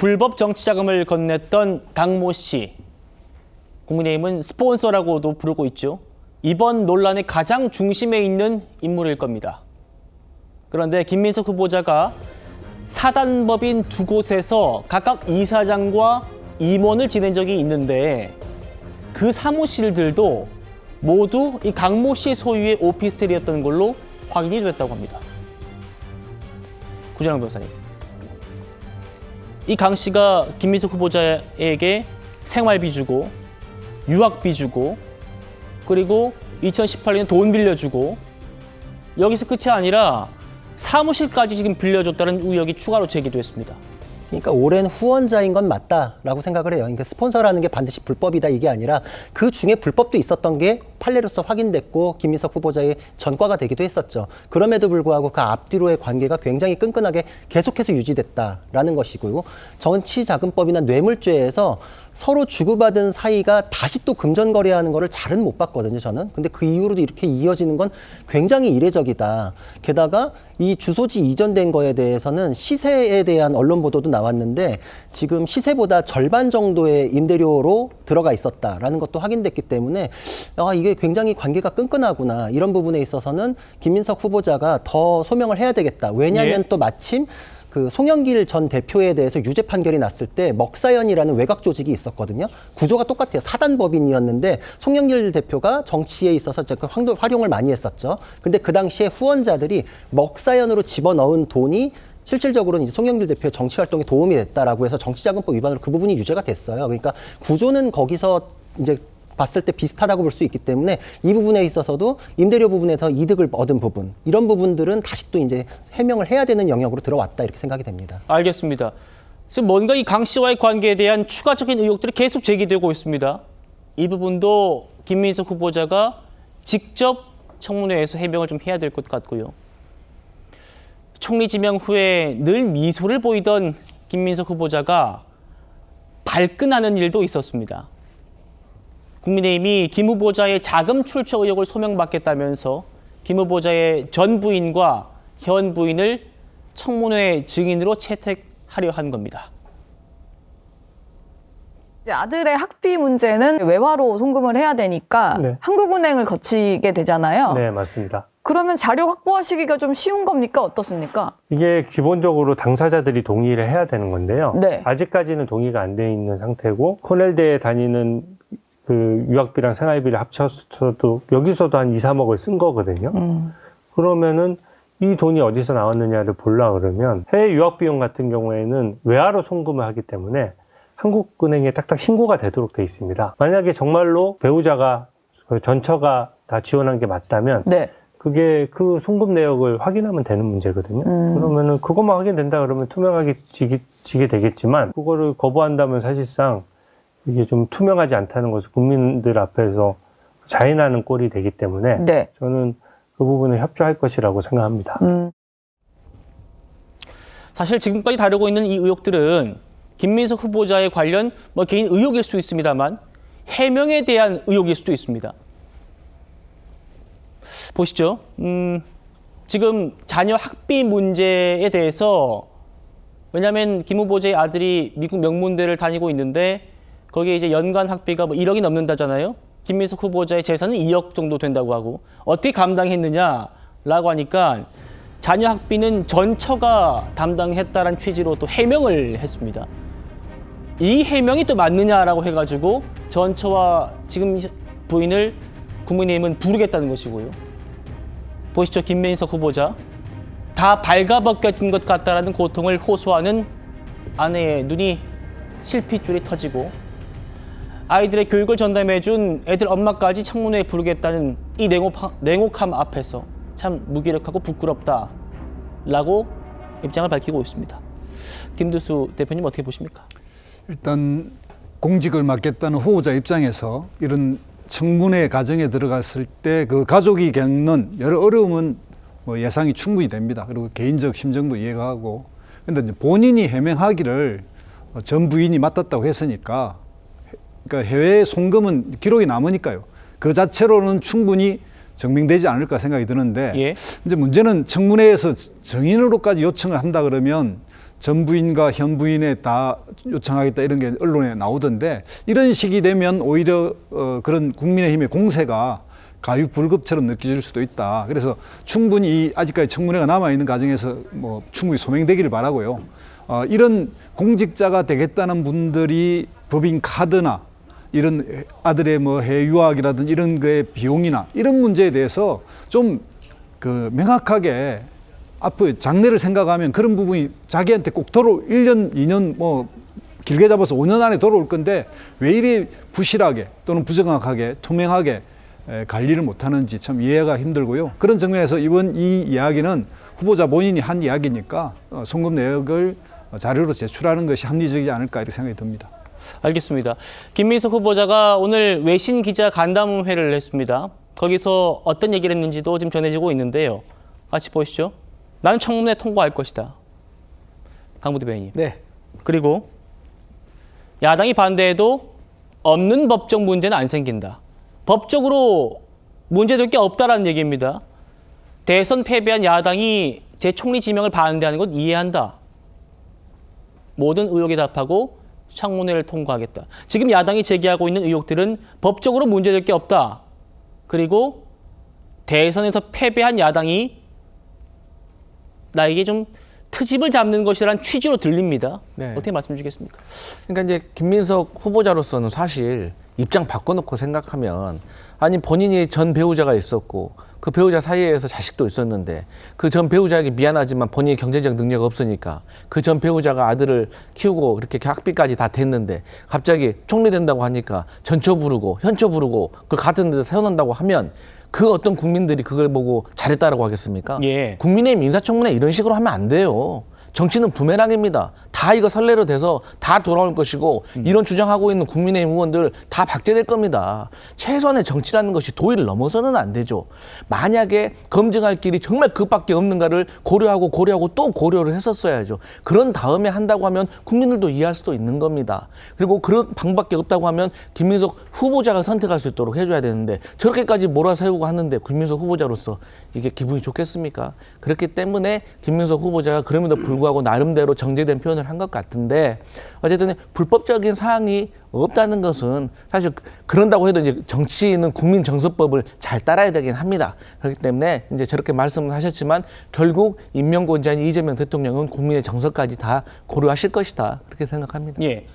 불법 정치 자금을 건넸던 강모 씨. 국민의힘은 스폰서라고도 부르고 있죠. 이번 논란의 가장 중심에 있는 인물일 겁니다. 그런데 김민석 후보자가 사단법인 두 곳에서 각각 이사장과 임원을 지낸 적이 있는데 그 사무실들도 모두 이 강모 씨 소유의 오피스텔이었던 걸로 확인이 됐다고 합니다. 구준영 변호사님. 이 강 씨가 김민석 후보자에게 생활비 주고 유학비 주고 그리고 2018년에 돈 빌려주고 여기서 끝이 아니라 사무실까지 지금 빌려줬다는 의혹이 추가로 제기됐습니다. 그러니까 오랜 후원자인 건 맞다라고 생각을 해요. 그러니까 스폰서라는 게 반드시 불법이다 이게 아니라 그 중에 불법도 있었던 게 판례로서 확인됐고 김민석 후보자의 전과가 되기도 했었죠. 그럼에도 불구하고 그 앞뒤로의 관계가 굉장히 끈끈하게 계속해서 유지됐다라는 것이고요. 정치자금법이나 뇌물죄에서 서로 주고받은 사이가 다시 또 금전거래하는 거를 잘은 못 봤거든요, 저는. 근데 그 이후로도 이렇게 이어지는 건 굉장히 이례적이다. 게다가 이 주소지 이전된 거에 대해서는 시세에 대한 언론 보도도 나왔는데 지금 시세보다 절반 정도의 임대료로 들어가 있었다라는 것도 확인됐기 때문에 이게 굉장히 관계가 끈끈하구나. 이런 부분에 있어서는 김민석 후보자가 더 소명을 해야 되겠다. 왜냐하면 또 마침 그 송영길 전 대표에 대해서 유죄 판결이 났을 때 먹사연이라는 외곽 조직이 있었거든요. 구조가 똑같아요. 사단법인이었는데 송영길 대표가 정치에 있어서 활용을 많이 했었죠. 근데 그 당시에 후원자들이 먹사연으로 집어넣은 돈이 실질적으로는 이제 송영길 대표의 정치 활동에 도움이 됐다라고 해서 정치자금법 위반으로 그 부분이 유죄가 됐어요. 그러니까 구조는 거기서 이제 봤을 때 비슷하다고 볼 수 있기 때문에 이 부분에 있어서도 임대료 부분에서 이득을 얻은 부분, 이런 부분들은 다시 또 이제 해명을 해야 되는 영역으로 들어왔다 이렇게 생각이 됩니다. 알겠습니다. 지금 뭔가 이 강 씨와의 관계에 대한 추가적인 의혹들이 계속 제기되고 있습니다. 이 부분도 김민석 후보자가 직접 청문회에서 해명을 좀 해야 될 것 같고요. 총리 지명 후에 늘 미소를 보이던 김민석 후보자가 발끈하는 일도 있었습니다. 국민의힘이 김 후보자의 자금 출처 의혹을 소명받겠다면서 김 후보자의 전 부인과 현 부인을 청문회 증인으로 채택하려 한 겁니다. 이제 아들의 학비 문제는 외화로 송금을 해야 되니까 네. 한국은행을 거치게 되잖아요. 네, 맞습니다. 그러면 자료 확보하시기가 좀 쉬운 겁니까? 어떻습니까? 이게 기본적으로 당사자들이 동의를 해야 되는 건데요. 네. 아직까지는 동의가 안 돼 있는 상태고 코넬대에 다니는 그 유학비랑 생활비를 합쳐서도 여기서도 한 2, 3억을 쓴 거거든요. 그러면은 이 돈이 어디서 나왔느냐를 보려고 그러면 해외 유학 비용 같은 경우에는 외화로 송금을 하기 때문에 한국은행에 딱딱 신고가 되도록 돼 있습니다. 만약에 정말로 배우자가 전처가 다 지원한 게 맞다면 네. 그게 그 송금 내역을 확인하면 되는 문제거든요. 그러면은 그것만 확인된다 그러면 투명하게 지게 되겠지만 그거를 거부한다면 사실상 이게 좀 투명하지 않다는 것을 국민들 앞에서 자인하는 꼴이 되기 때문에 네. 저는 그 부분을 협조할 것이라고 생각합니다. 사실 지금까지 다루고 있는 이 의혹들은 김민석 후보자에 관련 개인 의혹일 수 있습니다만 해명에 대한 의혹일 수도 있습니다. 보시죠. 지금 자녀 학비 문제에 대해서 왜냐하면 김 후보자의 아들이 미국 명문대를 다니고 있는데 거기에 이제 연간 학비가 1억이 넘는다잖아요. 김민석 후보자의 재산은 2억 정도 된다고 하고 어떻게 감당했느냐라고 하니까 자녀 학비는 전처가 담당했다라는 취지로 또 해명을 했습니다. 이 해명이 또 맞느냐라고 해가지고 전처와 지금 부인을 국민의힘은 부르겠다는 것이고요. 보시죠. 김민석 후보자. 다 발가벗겨진 것 같다라는 고통을 호소하는 아내의 눈이 실핏줄이 터지고 아이들의 교육을 전담해준 애들 엄마까지 청문회에 부르겠다는 이 냉혹함 앞에서 참 무기력하고 부끄럽다라고 입장을 밝히고 있습니다. 김두수 대표님 어떻게 보십니까? 일단 공직을 맡겠다는 후보자 입장에서 이런 청문회 과정에 들어갔을 때 그 가족이 겪는 여러 어려움은 예상이 충분히 됩니다. 그리고 개인적 심정도 이해가 하고. 근데 이제 본인이 해명하기를 전 부인이 맡았다고 했으니까 그러니까 해외 송금은 기록이 남으니까요. 그 자체로는 충분히 증명되지 않을까 생각이 드는데 예. 이제 문제는 청문회에서 증인으로까지 요청을 한다 그러면 전 부인과 현 부인에 다 요청하겠다 이런 게 언론에 나오던데 이런 식이 되면 오히려 그런 국민의힘의 공세가 가유불급처럼 느껴질 수도 있다. 그래서 충분히 아직까지 청문회가 남아있는 과정에서 뭐 충분히 소명되기를 바라고요. 이런 공직자가 되겠다는 분들이 법인 카드나 이런 아들의 뭐 해외 유학이라든지 이런 거의 비용이나 이런 문제에 대해서 좀 그 명확하게 앞으로 장래를 생각하면 그런 부분이 자기한테 꼭 1년, 2년 뭐 길게 잡아서 5년 안에 돌아올 건데 왜 이리 부실하게 또는 부정확하게 투명하게 관리를 못하는지 참 이해가 힘들고요. 그런 측면에서 이번 이 이야기는 후보자 본인이 한 이야기니까 송금 내역을 자료로 제출하는 것이 합리적이지 않을까 이렇게 생각이 듭니다. 알겠습니다. 김민석 후보자가 오늘 외신 기자 간담회를 했습니다. 거기서 어떤 얘기를 했는지도 지금 전해지고 있는데요. 같이 보시죠. 나는 청문회 통과할 것이다. 강부 대변인. 네. 그리고 야당이 반대해도 없는 법적 문제는 안 생긴다. 법적으로 문제될 게 없다라는 얘기입니다. 대선 패배한 야당이 제 총리 지명을 반대하는 것 이해한다. 모든 의혹에 답하고 청문회를 통과하겠다. 지금 야당이 제기하고 있는 의혹들은 법적으로 문제될 게 없다. 그리고 대선에서 패배한 야당이 나에게 좀 트집을 잡는 것이라는 취지로 들립니다. 네. 어떻게 말씀 주시겠습니까? 그러니까 이제 김민석 후보자로서는 사실 입장 바꿔놓고 생각하면 아니 본인이 전 배우자가 있었고 그 배우자 사이에서 자식도 있었는데 그 전 배우자에게 미안하지만 본인이 경제적 능력 없으니까 그 전 배우자가 아들을 키우고 이렇게 학비까지 다 됐는데 갑자기 총리 된다고 하니까 전처 부르고 현처 부르고 그걸 같은 데서 세워놓는다고 하면 그 어떤 국민들이 그걸 보고 잘했다라고 하겠습니까? 예. 국민의힘 인사청문회 이런 식으로 하면 안 돼요. 정치는 부메랑입니다. 다 이거 선례로 돼서 다 돌아올 것이고 이런 주장하고 있는 국민의힘 의원들 다 박제될 겁니다. 최소한의 정치라는 것이 도의를 넘어서는 안 되죠. 만약에 검증할 길이 정말 그밖에 없는가를 고려하고 또 고려를 했었어야죠. 그런 다음에 한다고 하면 국민들도 이해할 수도 있는 겁니다. 그리고 그런 방법밖에 없다고 하면 김민석 후보자가 선택할 수 있도록 해줘야 되는데 저렇게까지 몰아세우고 하는데 김민석 후보자로서 이게 기분이 좋겠습니까? 그렇기 때문에 김민석 후보자가 그럼에도 불구하고 나름대로 정제된 표현을 한 것 같은데 어쨌든 불법적인 사항이 없다는 것은 사실 그런다고 해도 이제 정치인은 국민정서법을 잘 따라야 되긴 합니다. 그렇기 때문에 이제 저렇게 말씀을 하셨지만 결국 임명권자인 이재명 대통령은 국민의 정서까지 다 고려하실 것이다. 그렇게 생각합니다. 예.